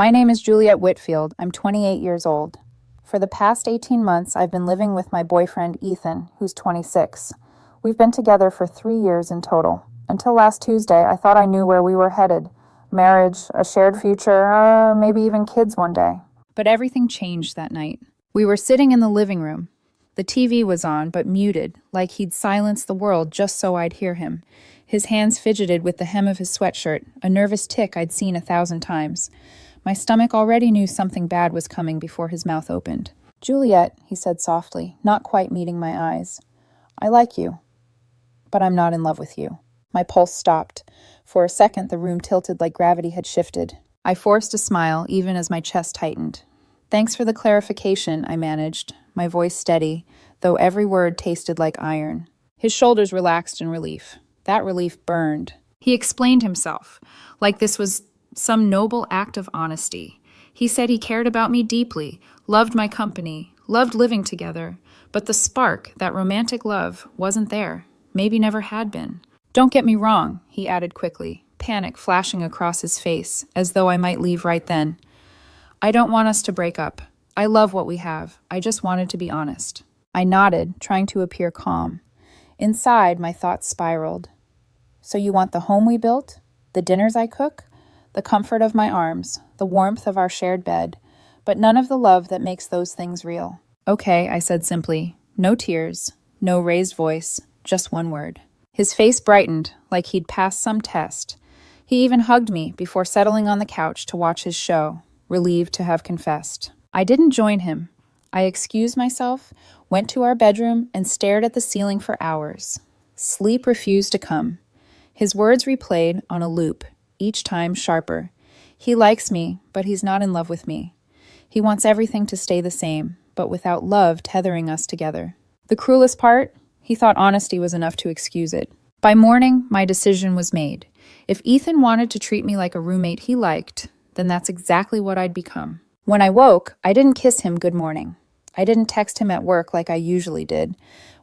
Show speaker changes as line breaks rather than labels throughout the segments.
My name is Juliet Whitfield. I'm 28 years old. For the past 18 months, I've been living with my boyfriend, Ethan, who's 26. We've been together for 3 years in total. Until last Tuesday, I thought I knew where we were headed. Marriage, a shared future, maybe even kids one day. But everything changed that night. We were sitting in the living room. The TV was on, but muted, like he'd silenced the world just so I'd hear him. His hands fidgeted with the hem of his sweatshirt, a nervous tic I'd seen 1,000 times. My stomach already knew something bad was coming before his mouth opened. "Juliet," he said softly, not quite meeting my eyes. "I like you, but I'm not in love with you." My pulse stopped. For a second, the room tilted like gravity had shifted. I forced a smile, even as my chest tightened. "Thanks for the clarification," I managed, my voice steady, though every word tasted like iron. His shoulders relaxed in relief. That relief burned. He explained himself, like this was some noble act of honesty. He said he cared about me deeply, loved my company, loved living together, but the spark, that romantic love, wasn't there, maybe never had been. "Don't get me wrong," he added quickly, panic flashing across his face, as though I might leave right then. "I don't want us to break up. I love what we have. I just wanted to be honest." I nodded, trying to appear calm. Inside, my thoughts spiraled. "So you want the home we built? The dinners I cook? The comfort of my arms, the warmth of our shared bed, but none of the love that makes those things real." "Okay," I said simply. No tears, no raised voice, just one word. His face brightened, like he'd passed some test. He even hugged me before settling on the couch to watch his show, relieved to have confessed. I didn't join him. I excused myself, went to our bedroom, and stared at the ceiling for hours. Sleep refused to come. His words replayed on a loop, each time sharper. He likes me, but he's not in love with me. He wants everything to stay the same, but without love tethering us together. The cruelest part? He thought honesty was enough to excuse it. By morning, my decision was made. If Ethan wanted to treat me like a roommate he liked, then that's exactly what I'd become. When I woke, I didn't kiss him good morning. I didn't text him at work like I usually did.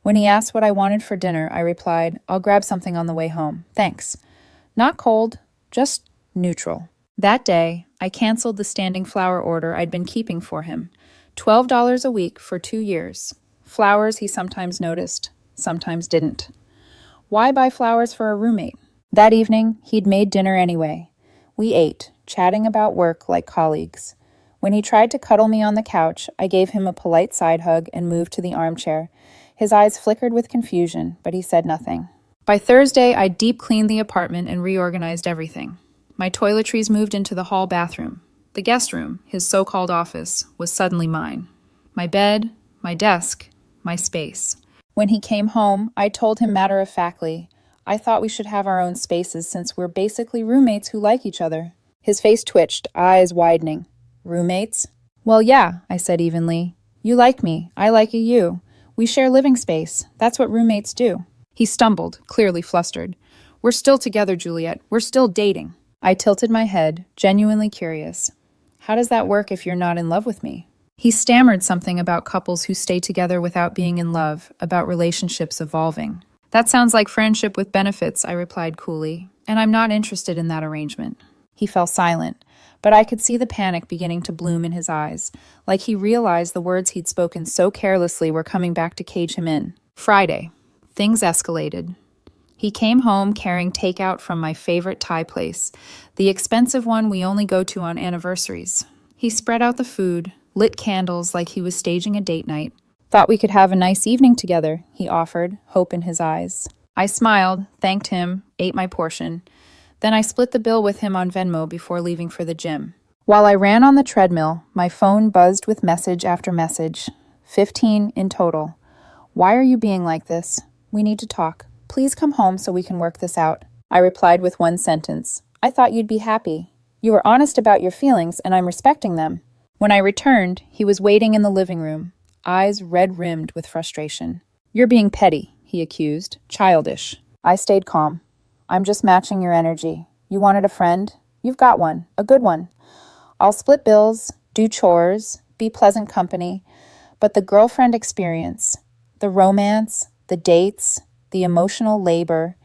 When he asked what I wanted for dinner, I replied, "I'll grab something on the way home. Thanks." Not cold, just neutral. That day, I canceled the standing flower order I'd been keeping for him. $12 a week for 2 years. Flowers he sometimes noticed, sometimes didn't. Why buy flowers for a roommate? That evening, he'd made dinner anyway. We ate, chatting about work like colleagues. When he tried to cuddle me on the couch, I gave him a polite side hug and moved to the armchair. His eyes flickered with confusion, but he said nothing. By Thursday, I deep cleaned the apartment and reorganized everything. My toiletries moved into the hall bathroom. The guest room, his so-called office, was suddenly mine. My bed, my desk, my space. When he came home, I told him matter-of-factly, I thought we should have our own spaces since we're basically roommates who like each other. His face twitched, eyes widening. "Roommates?" "Well, yeah," I said evenly. "You like me, I like you. We share living space. That's what roommates do." He stumbled, clearly flustered. "We're still together, Juliet. We're still dating." I tilted my head, genuinely curious. "How does that work if you're not in love with me?" He stammered something about couples who stay together without being in love, about relationships evolving. "That sounds like friendship with benefits," I replied coolly, "and I'm not interested in that arrangement." He fell silent, but I could see the panic beginning to bloom in his eyes, like he realized the words he'd spoken so carelessly were coming back to cage him in. Friday. Things escalated. He came home carrying takeout from my favorite Thai place, the expensive one we only go to on anniversaries. He spread out the food, lit candles like he was staging a date night. "Thought we could have a nice evening together," he offered, hope in his eyes. I smiled, thanked him, ate my portion. Then I split the bill with him on Venmo before leaving for the gym. While I ran on the treadmill, my phone buzzed with message after message. 15 in total. "Why are you being like this? We need to talk. Please come home so we can work this out." I replied with one sentence. "I thought you'd be happy. You were honest about your feelings, and I'm respecting them." When I returned, he was waiting in the living room, eyes red-rimmed with frustration. "You're being petty," he accused. "Childish." I stayed calm. "I'm just matching your energy. You wanted a friend? You've got one, a good one. I'll split bills, do chores, be pleasant company, but the girlfriend experience, the romance, the dates, the emotional labor,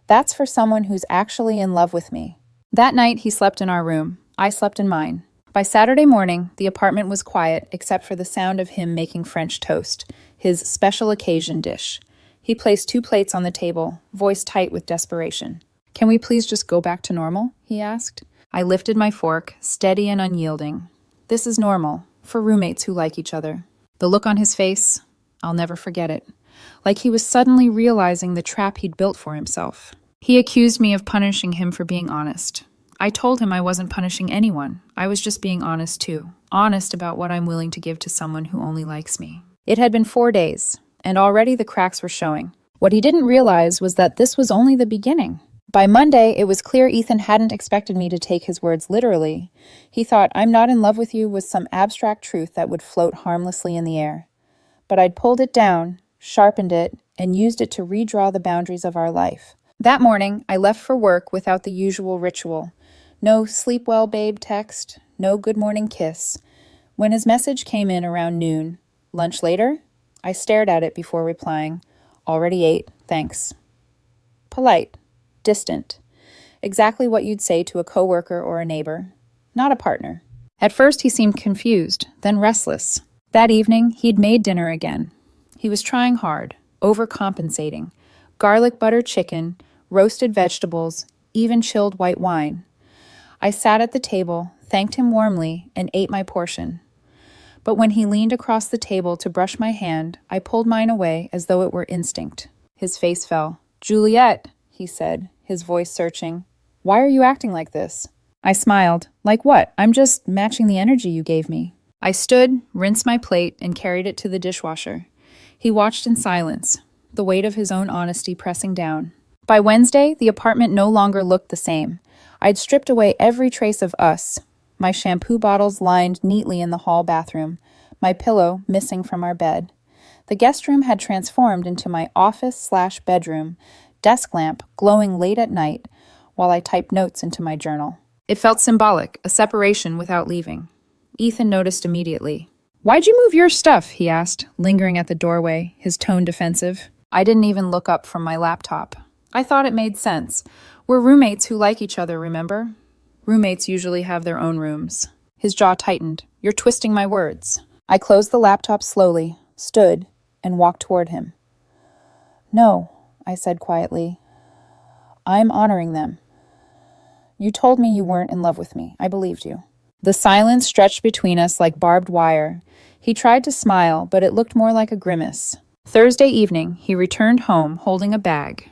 that's for someone who's actually in love with me." That night, he slept in our room. I slept in mine. By Saturday morning, the apartment was quiet except for the sound of him making French toast, his special occasion dish. He placed 2 plates on the table, voice tight with desperation. "Can we please just go back to normal?" he asked. I lifted my fork, steady and unyielding. This is normal, for roommates who like each other. The look on his face, I'll never forget it. Like he was suddenly realizing the trap he'd built for himself. He accused me of punishing him for being honest. I told him I wasn't punishing anyone. I was just being honest too. Honest about what I'm willing to give to someone who only likes me. It had been 4 days, and already the cracks were showing. What he didn't realize was that this was only the beginning. By Monday, it was clear Ethan hadn't expected me to take his words literally. He thought "I'm not in love with you" was some abstract truth that would float harmlessly in the air. But I'd pulled it down, sharpened it, and used it to redraw the boundaries of our life. That morning, I left for work without the usual ritual. No "sleep well, babe" text, no good morning kiss. When his message came in around noon, "Lunch later?" I stared at it before replying. "Already ate, thanks." Polite, distant. Exactly what you'd say to a coworker or a neighbor, not a partner. At first he seemed confused, then restless. That evening, he'd made dinner again. He was trying hard, overcompensating. Garlic butter chicken, roasted vegetables, even chilled white wine. I sat at the table, thanked him warmly, and ate my portion. But when he leaned across the table to brush my hand, I pulled mine away as though it were instinct. His face fell. "Juliet," he said, his voice searching. "Why are you acting like this?" I smiled. "Like what? I'm just matching the energy you gave me." I stood, rinsed my plate, and carried it to the dishwasher. He watched in silence, the weight of his own honesty pressing down. By Wednesday, the apartment no longer looked the same. I'd stripped away every trace of us. My shampoo bottles lined neatly in the hall bathroom, my pillow missing from our bed. The guest room had transformed into my office/bedroom, desk lamp glowing late at night while I typed notes into my journal. It felt symbolic, a separation without leaving. Ethan noticed immediately. "Why'd you move your stuff?" he asked, lingering at the doorway, his tone defensive. I didn't even look up from my laptop. I thought it made sense. We're roommates who like each other, remember? Roommates usually have their own rooms. His jaw tightened. "You're twisting my words." I closed the laptop slowly, stood, and walked toward him. "No," I said quietly. "I'm honoring them. You told me you weren't in love with me. I believed you." The silence stretched between us like barbed wire. He tried to smile, but it looked more like a grimace. Thursday evening, he returned home holding a bag.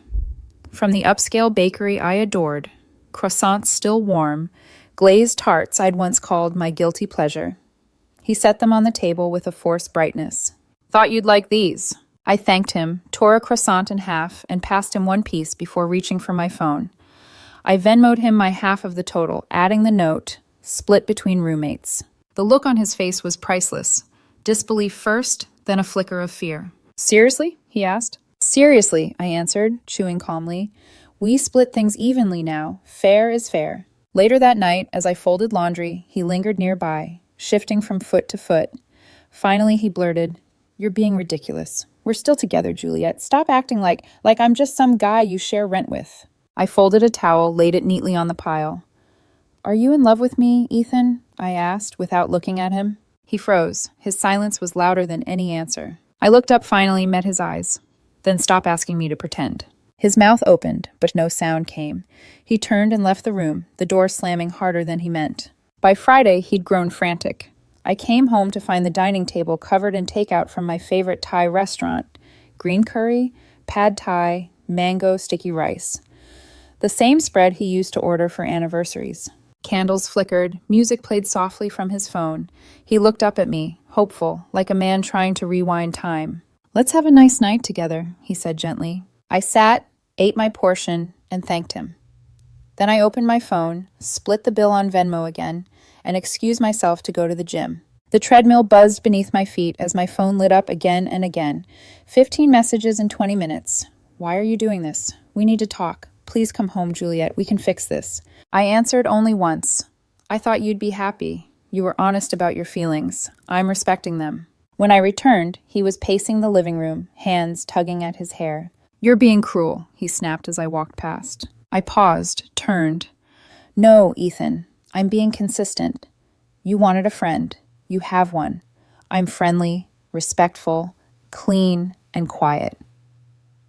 From the upscale bakery I adored, croissants still warm, glazed tarts I'd once called my guilty pleasure. He set them on the table with a forced brightness. "Thought you'd like these." I thanked him, tore a croissant in half, and passed him one piece before reaching for my phone. I Venmo'd him my half of the total, adding the note, "Split between roommates." The look on his face was priceless. Disbelief first, then a flicker of fear. "Seriously?" he asked. "Seriously," I answered, chewing calmly. "We split things evenly now. Fair is fair." Later that night, as I folded laundry, he lingered nearby, shifting from foot to foot. Finally, he blurted, "You're being ridiculous. We're still together, Juliet. Stop acting like I'm just some guy you share rent with." I folded a towel, laid it neatly on the pile. "Are you in love with me, Ethan?" I asked, without looking at him. He froze. His silence was louder than any answer. I looked up finally, met his eyes. "Then stop asking me to pretend." His mouth opened, but no sound came. He turned and left the room, the door slamming harder than he meant. By Friday, he'd grown frantic. I came home to find the dining table covered in takeout from my favorite Thai restaurant. Green curry, pad thai, mango sticky rice. The same spread he used to order for anniversaries. Candles flickered, music played softly from his phone. He looked up at me, hopeful, like a man trying to rewind time. "Let's have a nice night together," he said gently. I sat, ate my portion, and thanked him. Then I opened my phone, split the bill on Venmo again, and excused myself to go to the gym. The treadmill buzzed beneath my feet as my phone lit up again and again. 15 messages in 20 minutes. "Why are you doing this? We need to talk. Please come home, Juliet. We can fix this." I answered only once. "I thought you'd be happy. You were honest about your feelings. I'm respecting them." When I returned, he was pacing the living room, hands tugging at his hair. "You're being cruel," he snapped as I walked past. I paused, turned. "No, Ethan. I'm being consistent. You wanted a friend. You have one. I'm friendly, respectful, clean, and quiet.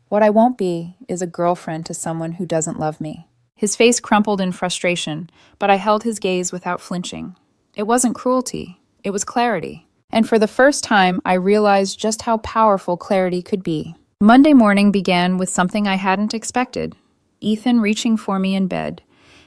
What I won't be is a girlfriend to someone who doesn't love me." His face crumpled in frustration, but I held his gaze without flinching. It wasn't cruelty. It was clarity. And for the first time, I realized just how powerful clarity could be. Monday morning began with something I hadn't expected. Ethan reaching for me in bed.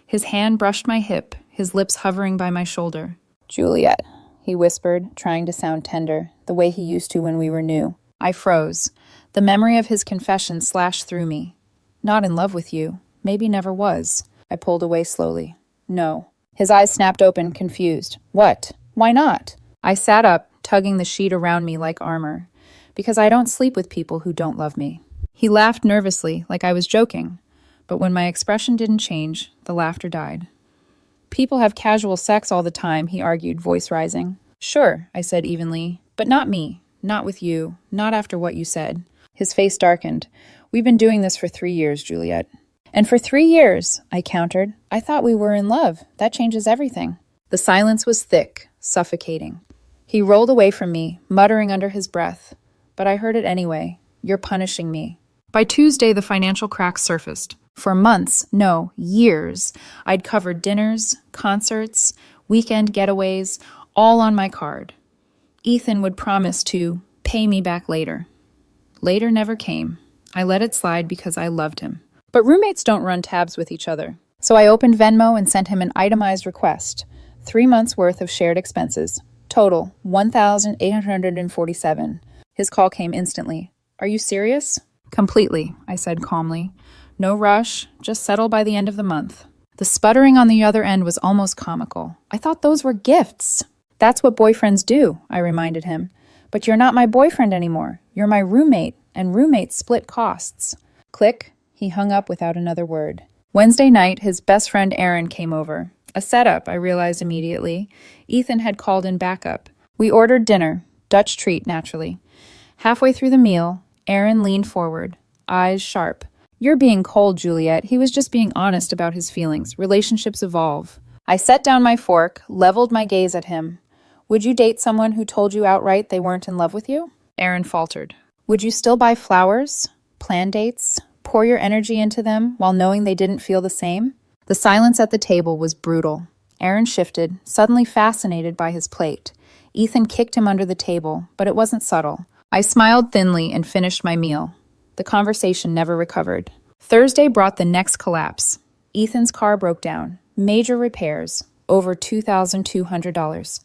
His hand brushed my hip, his lips hovering by my shoulder. "Juliet," he whispered, trying to sound tender, the way he used to when we were new. I froze. The memory of his confession slashed through me. "Not in love with you. Maybe never was." I pulled away slowly. "No." His eyes snapped open, confused. "What? Why not?" I sat up, tugging the sheet around me like armor. "Because I don't sleep with people who don't love me." He laughed nervously, like I was joking. But when my expression didn't change, the laughter died. "People have casual sex all the time," he argued, voice rising. "Sure," I said evenly, "but not me. Not with you. Not after what you said." His face darkened. "We've been doing this for 3 years, Juliet." "And for 3 years," I countered. "I thought we were in love. That changes everything." The silence was thick, suffocating. He rolled away from me, muttering under his breath. But I heard it anyway. "You're punishing me." By Tuesday, the financial cracks surfaced. For months, no, years, I'd covered dinners, concerts, weekend getaways, all on my card. Ethan would promise to pay me back later. Later never came. I let it slide because I loved him. But roommates don't run tabs with each other. So I opened Venmo and sent him an itemized request. 3 months' worth of shared expenses. Total, $1,847. His call came instantly. "Are you serious?" "Completely," I said calmly. "No rush, just settle by the end of the month." The sputtering on the other end was almost comical. "I thought those were gifts." "That's what boyfriends do," I reminded him. "But you're not my boyfriend anymore. You're my roommate, and roommates split costs." Click, he hung up without another word. Wednesday night, his best friend Aaron came over. A setup, I realized immediately. Ethan had called in backup. We ordered dinner, Dutch treat, naturally. Halfway through the meal, Aaron leaned forward, eyes sharp. "You're being cold, Juliet. He was just being honest about his feelings. Relationships evolve." I set down my fork, leveled my gaze at him. "Would you date someone who told you outright they weren't in love with you?" Aaron faltered. "Would you still buy flowers, plan dates, pour your energy into them while knowing they didn't feel the same?" The silence at the table was brutal. Aaron shifted, suddenly fascinated by his plate. Ethan kicked him under the table, but it wasn't subtle. I smiled thinly and finished my meal. The conversation never recovered. Thursday brought the next collapse. Ethan's car broke down. Major repairs. Over $2,200.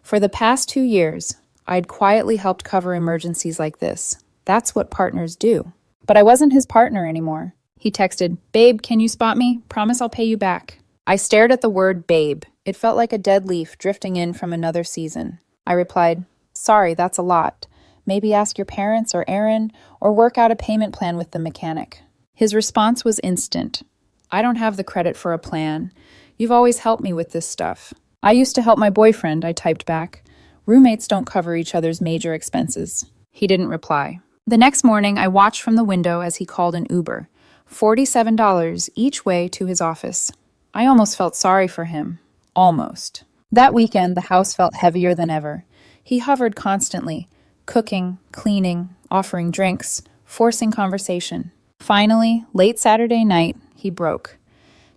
For the past 2 years, I'd quietly helped cover emergencies like this. That's what partners do. But I wasn't his partner anymore. He texted, "Babe, can you spot me? Promise I'll pay you back." I stared at the word babe. It felt like a dead leaf drifting in from another season. I replied, "Sorry, that's a lot. Maybe ask your parents or Aaron, or work out a payment plan with the mechanic." His response was instant. "I don't have the credit for a plan. You've always helped me with this stuff." "I used to help my boyfriend," I typed back. "Roommates don't cover each other's major expenses." He didn't reply. The next morning, I watched from the window as he called an Uber. $47 each way to his office. I almost felt sorry for him. Almost. That weekend, the house felt heavier than ever. He hovered constantly, cooking, cleaning, offering drinks, forcing conversation. Finally, late Saturday night, he broke.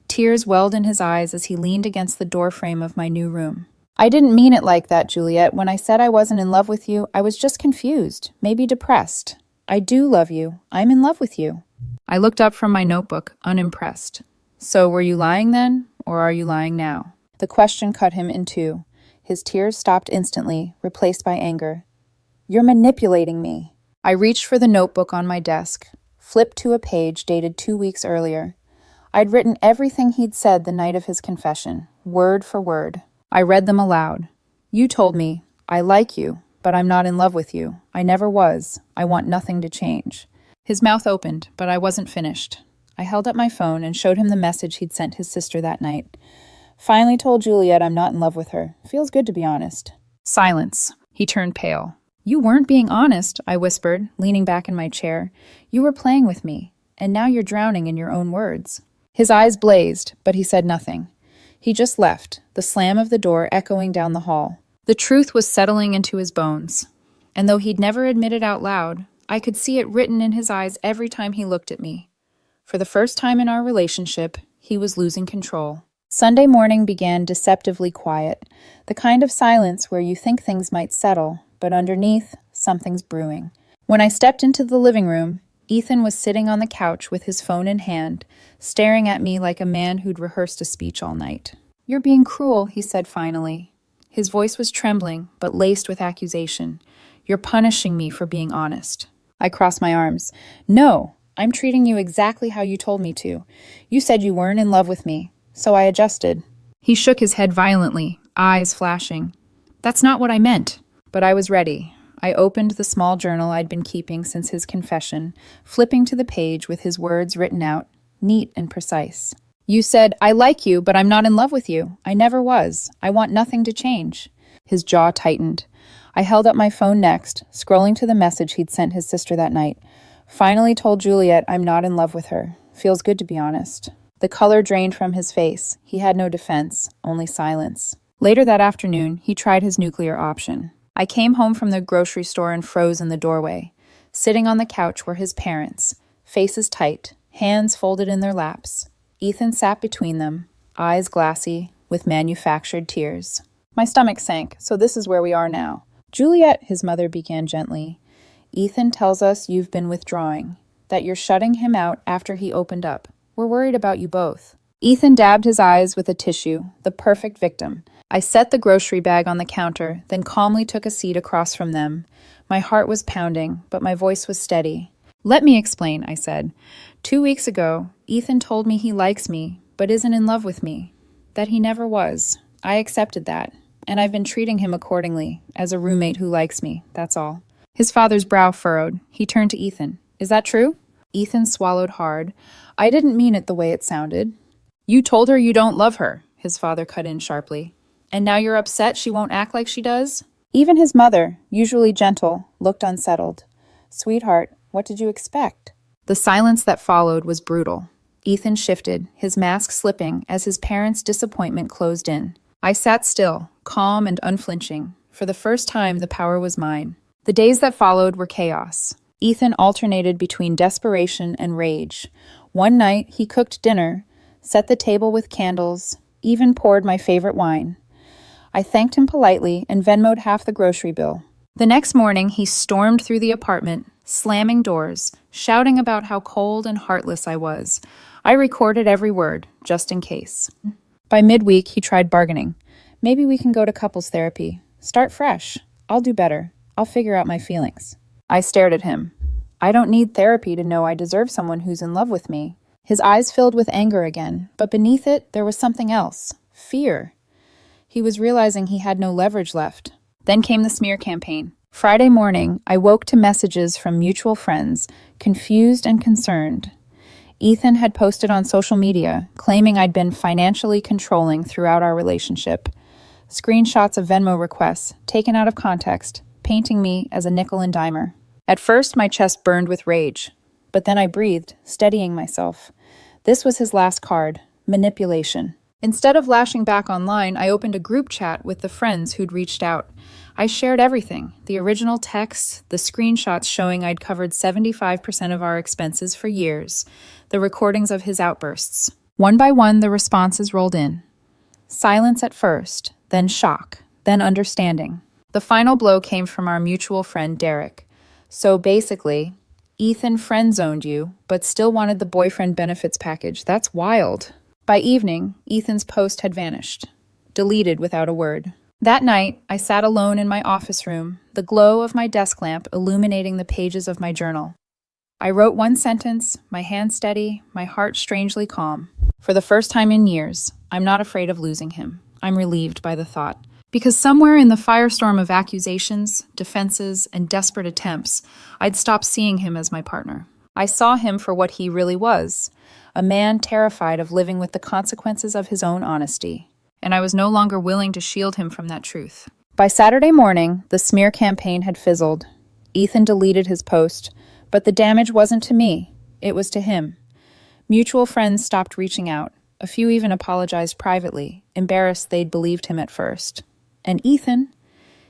Tears welled in his eyes as he leaned against the doorframe of my new room. "I didn't mean it like that, Juliet. When I said I wasn't in love with you, I was just confused, maybe depressed. I do love you. I'm in love with you." I looked up from my notebook, unimpressed. "So were you lying then, or are you lying now?" The question cut him in two. His tears stopped instantly, replaced by anger. "You're manipulating me." I reached for the notebook on my desk, flipped to a page dated 2 weeks earlier. I'd written everything he'd said the night of his confession, word for word. I read them aloud. "You told me, I like you, but I'm not in love with you. I never was. I want nothing to change." His mouth opened, but I wasn't finished. I held up my phone and showed him the message he'd sent his sister that night. "Finally told Juliet I'm not in love with her. Feels good to be honest." Silence. He turned pale. "You weren't being honest," I whispered, leaning back in my chair. "You were playing with me, and now you're drowning in your own words." His eyes blazed, but he said nothing. He just left, the slam of the door echoing down the hall. The truth was settling into his bones. And though he'd never admit it out loud, I could see it written in his eyes every time he looked at me. For the first time in our relationship, he was losing control. Sunday morning began deceptively quiet, the kind of silence where you think things might settle, but underneath, something's brewing. When I stepped into the living room, Ethan was sitting on the couch with his phone in hand, staring at me like a man who'd rehearsed a speech all night. "You're being cruel," he said finally. His voice was trembling, but laced with accusation. "You're punishing me for being honest." I crossed my arms. "No, I'm treating you exactly how you told me to. You said you weren't in love with me, so I adjusted." He shook his head violently, eyes flashing. "That's not what I meant." But I was ready. I opened the small journal I'd been keeping since his confession, flipping to the page with his words written out, neat and precise. "You said, 'I like you, but I'm not in love with you. I never was. I want nothing to change.'" His jaw tightened. I held up my phone next, scrolling to the message he'd sent his sister that night. "Finally told Juliet I'm not in love with her. Feels good to be honest." The color drained from his face. He had no defense, only silence. Later that afternoon, he tried his nuclear option. I came home from the grocery store and froze in the doorway. Sitting on the couch were his parents, faces tight, hands folded in their laps. Ethan sat between them, eyes glassy, with manufactured tears. My stomach sank, so this is where we are now. "Juliet," his mother began gently, "Ethan tells us you've been withdrawing, that you're shutting him out after he opened up. We're worried about you both." Ethan dabbed his eyes with a tissue, the perfect victim. I set the grocery bag on the counter, then calmly took a seat across from them. My heart was pounding, but my voice was steady. "Let me explain," I said. 2 weeks ago, Ethan told me he likes me, but isn't in love with me. That he never was. I accepted that, and I've been treating him accordingly, as a roommate who likes me, that's all." His father's brow furrowed. He turned to Ethan. "Is that true?" Ethan swallowed hard. "I didn't mean it the way it sounded." "You told her you don't love her," his father cut in sharply. "And now you're upset she won't act like she does?" Even his mother, usually gentle, looked unsettled. "Sweetheart, what did you expect?" The silence that followed was brutal. Ethan shifted, his mask slipping as his parents' disappointment closed in. I sat still, calm and unflinching. For the first time, the power was mine. The days that followed were chaos. Ethan alternated between desperation and rage. One night, he cooked dinner, set the table with candles, even poured my favorite wine. I thanked him politely and Venmo'd half the grocery bill. The next morning, he stormed through the apartment, slamming doors, shouting about how cold and heartless I was. I recorded every word, just in case. By midweek, he tried bargaining. "Maybe we can go to couples therapy. Start fresh. I'll do better. I'll figure out my feelings." I stared at him. "I don't need therapy to know I deserve someone who's in love with me." His eyes filled with anger again, but beneath it, there was something else. Fear. He was realizing he had no leverage left. Then came the smear campaign. Friday morning, I woke to messages from mutual friends, confused and concerned. Ethan had posted on social media, claiming I'd been financially controlling throughout our relationship. Screenshots of Venmo requests, taken out of context, painting me as a nickel and dimer. At first, my chest burned with rage, but then I breathed, steadying myself. This was his last card, manipulation. Instead of lashing back online, I opened a group chat with the friends who'd reached out. I shared everything, the original texts, the screenshots showing I'd covered 75% of our expenses for years, the recordings of his outbursts. One by one, the responses rolled in. Silence at first, then shock, then understanding. The final blow came from our mutual friend, Derek. "So basically, Ethan friend-zoned you, but still wanted the boyfriend benefits package. That's wild." By evening, Ethan's post had vanished, deleted without a word. That night, I sat alone in my office room, the glow of my desk lamp illuminating the pages of my journal. I wrote one sentence, my hand steady, my heart strangely calm. For the first time in years, I'm not afraid of losing him. I'm relieved by the thought. Because somewhere in the firestorm of accusations, defenses, and desperate attempts, I'd stopped seeing him as my partner. I saw him for what he really was, a man terrified of living with the consequences of his own honesty. And I was no longer willing to shield him from that truth. By Saturday morning, the smear campaign had fizzled. Ethan deleted his post, but the damage wasn't to me. It was to him. Mutual friends stopped reaching out. A few even apologized privately, embarrassed they'd believed him at first. And Ethan?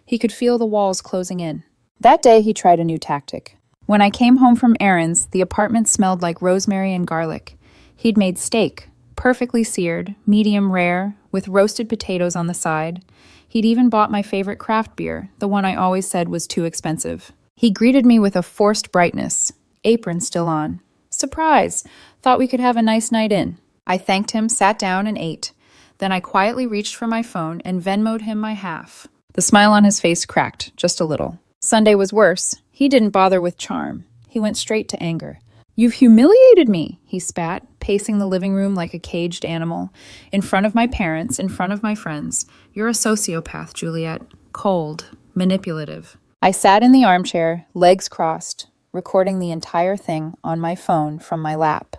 He could feel the walls closing in. That day, he tried a new tactic. When I came home from errands, the apartment smelled like rosemary and garlic. He'd made steak, perfectly seared, medium rare, with roasted potatoes on the side. He'd even bought my favorite craft beer, the one I always said was too expensive. He greeted me with a forced brightness, apron still on. Surprise! Thought we could have a nice night in. I thanked him, sat down, and ate. Then I quietly reached for my phone and Venmo'd him my half. The smile on his face cracked, just a little. Sunday was worse. He didn't bother with charm. He went straight to anger. "You've humiliated me," he spat, pacing the living room like a caged animal. "In front of my parents, in front of my friends. You're a sociopath, Juliet. Cold, manipulative." I sat in the armchair, legs crossed, recording the entire thing on my phone from my lap.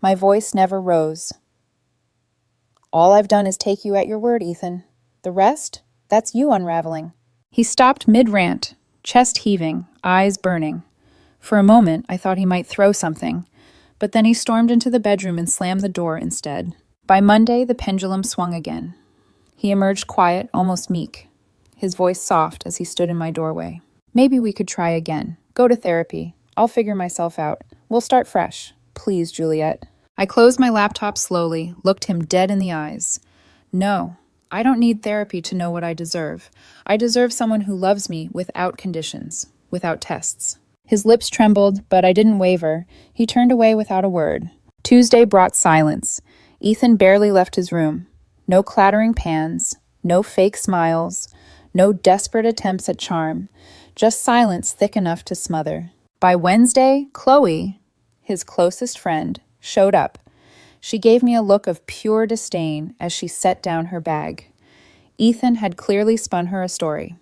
My voice never rose. "All I've done is take you at your word, Ethan. The rest? That's you unraveling." He stopped mid-rant, chest heaving, eyes burning. For a moment, I thought he might throw something, but then he stormed into the bedroom and slammed the door instead. By Monday, the pendulum swung again. He emerged quiet, almost meek, his voice soft as he stood in my doorway. "Maybe we could try again. Go to therapy. I'll figure myself out. We'll start fresh. Please, Juliet." I closed my laptop slowly, looked him dead in the eyes. "No, I don't need therapy to know what I deserve. I deserve someone who loves me without conditions, without tests." His lips trembled, but I didn't waver. He turned away without a word. Tuesday brought silence. Ethan barely left his room. No clattering pans, no fake smiles, no desperate attempts at charm, just silence thick enough to smother. By Wednesday, Chloe, his closest friend, showed up. She gave me a look of pure disdain as she set down her bag. Ethan had clearly spun her a story.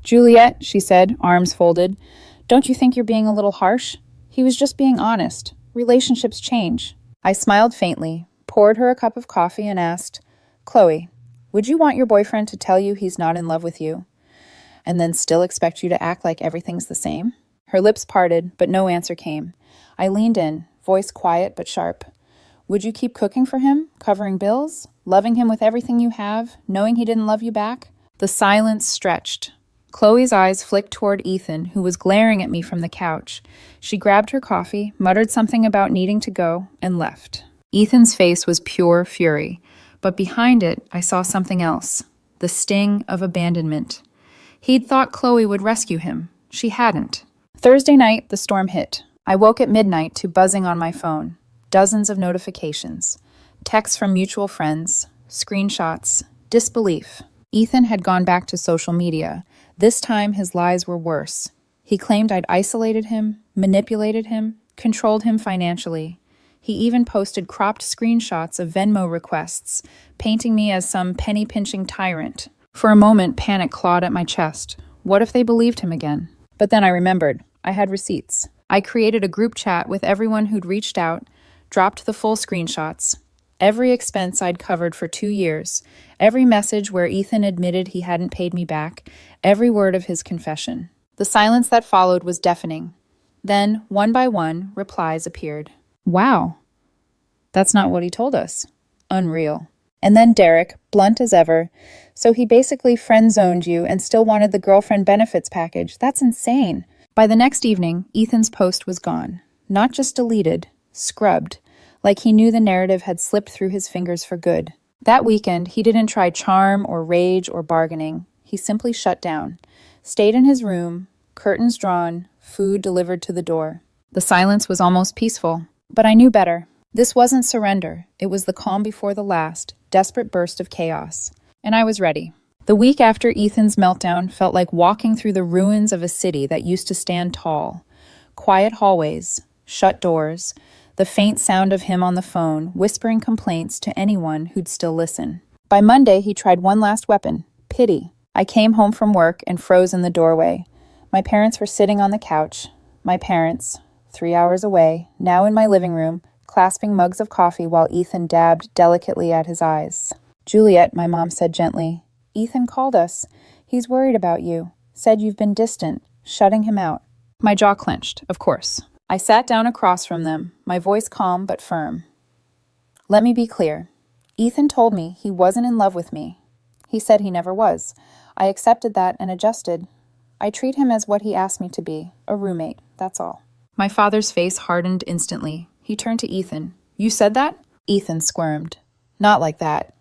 "Juliet," she said, arms folded, "don't you think you're being a little harsh? He was just being honest. Relationships change." I smiled faintly, poured her a cup of coffee, and asked, "Chloe, would you want your boyfriend to tell you he's not in love with you, and then still expect you to act like everything's the same?" Her lips parted, but no answer came. I leaned in, voice quiet but sharp. "Would you keep cooking for him, covering bills, loving him with everything you have, knowing he didn't love you back?" The silence stretched. Chloe's eyes flicked toward Ethan, who was glaring at me from the couch. She grabbed her coffee, muttered something about needing to go, and left. Ethan's face was pure fury, but behind it, I saw something else. The sting of abandonment. He'd thought Chloe would rescue him. She hadn't. Thursday night, the storm hit. I woke at midnight to buzzing on my phone. Dozens of notifications. Texts from mutual friends. Screenshots. Disbelief. Ethan had gone back to social media. This time, his lies were worse. He claimed I'd isolated him, manipulated him, controlled him financially. He even posted cropped screenshots of Venmo requests, painting me as some penny-pinching tyrant. For a moment, panic clawed at my chest. What if they believed him again? But then I remembered. I had receipts. I created a group chat with everyone who'd reached out, dropped the full screenshots. Every expense I'd covered for 2 years, every message where Ethan admitted he hadn't paid me back, every word of his confession. The silence that followed was deafening. Then, one by one, replies appeared. "Wow, that's not what he told us." Unreal. And then Derek, blunt as ever. "So he basically friend-zoned you and still wanted the girlfriend benefits package. That's insane." By the next evening, Ethan's post was gone. Not just deleted, scrubbed, like he knew the narrative had slipped through his fingers for good. That weekend, he didn't try charm or rage or bargaining. He simply shut down. Stayed in his room, curtains drawn, food delivered to the door. The silence was almost peaceful, but I knew better. This wasn't surrender. It was the calm before the last, desperate burst of chaos. And I was ready. The week after Ethan's meltdown felt like walking through the ruins of a city that used to stand tall. Quiet hallways, shut doors, the faint sound of him on the phone, whispering complaints to anyone who'd still listen. By Monday, he tried one last weapon, pity. I came home from work and froze in the doorway. My parents were sitting on the couch. My parents, 3 hours away, now in my living room, clasping mugs of coffee while Ethan dabbed delicately at his eyes. "Juliet," my mom said gently, "Ethan called us. He's worried about you. Said you've been distant, shutting him out." My jaw clenched, of course. I sat down across from them, my voice calm but firm. Let me be clear. Ethan told me he wasn't in love with me. He said he never was. I accepted that and adjusted. I treat him as what he asked me to be, a roommate, that's all. My father's face hardened instantly. He turned to Ethan. You said that? Ethan squirmed. Not like that.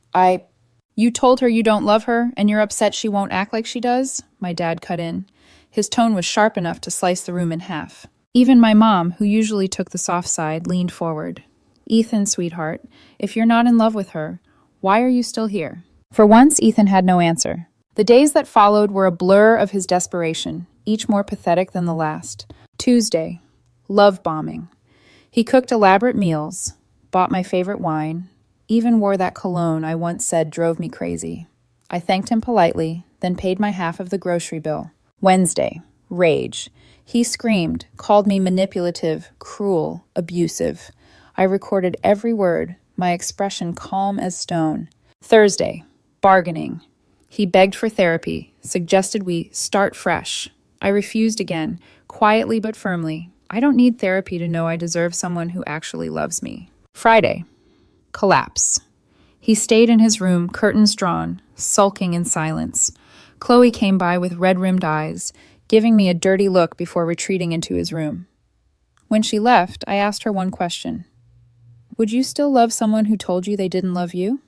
You told her you don't love her, and you're upset she won't act like she does? My dad cut in. His tone was sharp enough to slice the room in half. Even my mom, who usually took the soft side, leaned forward. Ethan, sweetheart, if you're not in love with her, why are you still here? For once, Ethan had no answer. The days that followed were a blur of his desperation, each more pathetic than the last. Tuesday. Love bombing. He cooked elaborate meals, bought my favorite wine, even wore that cologne I once said drove me crazy. I thanked him politely, then paid my half of the grocery bill. Wednesday. Rage. He screamed, called me manipulative, cruel, abusive. I recorded every word, my expression calm as stone. Thursday. Bargaining. He begged for therapy, suggested we start fresh. I refused again, quietly but firmly. I don't need therapy to know I deserve someone who actually loves me. Friday. Collapse. He stayed in his room, curtains drawn, sulking in silence. Chloe came by with red-rimmed eyes, giving me a dirty look before retreating into his room. When she left, I asked her one question. Would you still love someone who told you they didn't love you?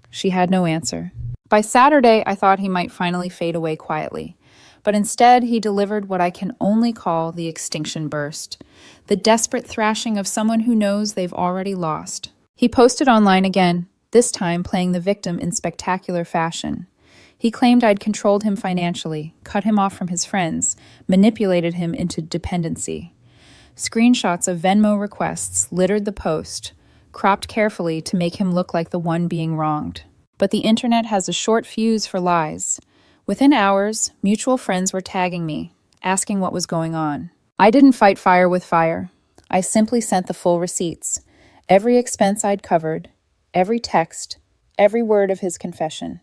She had no answer. By Saturday, I thought he might finally fade away quietly. But instead, he delivered what I can only call the extinction burst, the desperate thrashing of someone who knows they've already lost. He posted online again, this time playing the victim in spectacular fashion. He claimed I'd controlled him financially, cut him off from his friends, manipulated him into dependency. Screenshots of Venmo requests littered the post, cropped carefully to make him look like the one being wronged. But the internet has a short fuse for lies. Within hours, mutual friends were tagging me, asking what was going on. I didn't fight fire with fire. I simply sent the full receipts. Every expense I'd covered, every text, every word of his confession.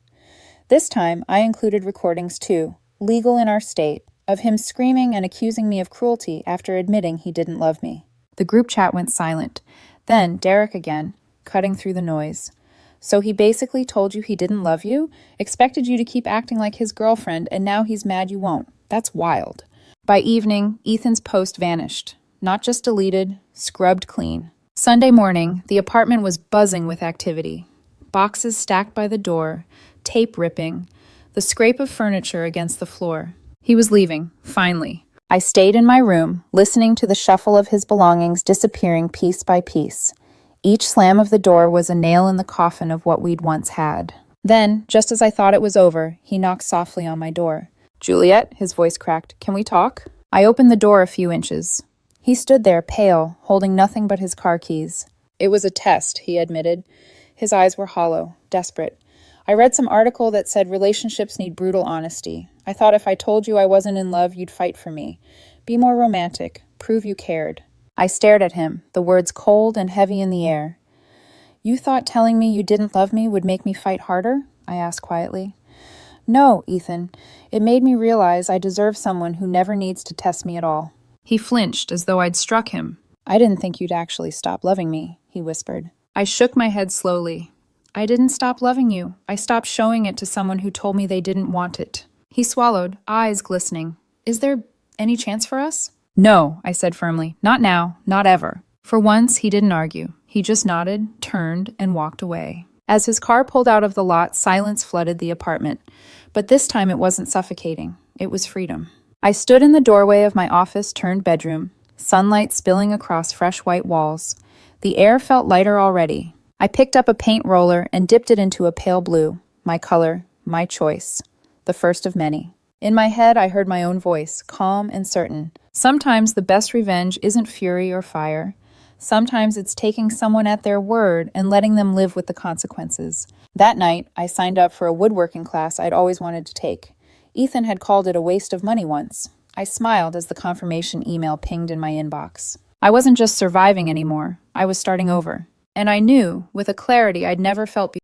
This time, I included recordings too, legal in our state, of him screaming and accusing me of cruelty after admitting he didn't love me. The group chat went silent. Then, Derek again, cutting through the noise. So he basically told you he didn't love you, expected you to keep acting like his girlfriend, and now he's mad you won't. That's wild. By evening, Ethan's post vanished. Not just deleted, scrubbed clean. Sunday morning, the apartment was buzzing with activity. Boxes stacked by the door, tape ripping, the scrape of furniture against the floor. He was leaving, finally. I stayed in my room, listening to the shuffle of his belongings disappearing piece by piece. Each slam of the door was a nail in the coffin of what we'd once had. Then, just as I thought it was over, he knocked softly on my door. Juliet, his voice cracked, can we talk? I opened the door a few inches. He stood there, pale, holding nothing but his car keys. It was a test, he admitted. His eyes were hollow, desperate. I read some article that said relationships need brutal honesty. I thought if I told you I wasn't in love, you'd fight for me. Be more romantic. Prove you cared. I stared at him, the words cold and heavy in the air. You thought telling me you didn't love me would make me fight harder? I asked quietly. No, Ethan. It made me realize I deserve someone who never needs to test me at all. He flinched as though I'd struck him. I didn't think you'd actually stop loving me, he whispered. I shook my head slowly. I didn't stop loving you. I stopped showing it to someone who told me they didn't want it. He swallowed, eyes glistening. Is there any chance for us? No, I said firmly. Not now, not ever. For once, he didn't argue. He just nodded, turned, and walked away. As his car pulled out of the lot, silence flooded the apartment. But this time it wasn't suffocating. It was freedom. I stood in the doorway of my office-turned-bedroom, sunlight spilling across fresh white walls. The air felt lighter already. I picked up a paint roller and dipped it into a pale blue. My color, my choice. The first of many. In my head, I heard my own voice, calm and certain. Sometimes the best revenge isn't fury or fire. Sometimes it's taking someone at their word and letting them live with the consequences. That night, I signed up for a woodworking class I'd always wanted to take. Ethan had called it a waste of money once. I smiled as the confirmation email pinged in my inbox. I wasn't just surviving anymore. I was starting over. And I knew, with a clarity I'd never felt before,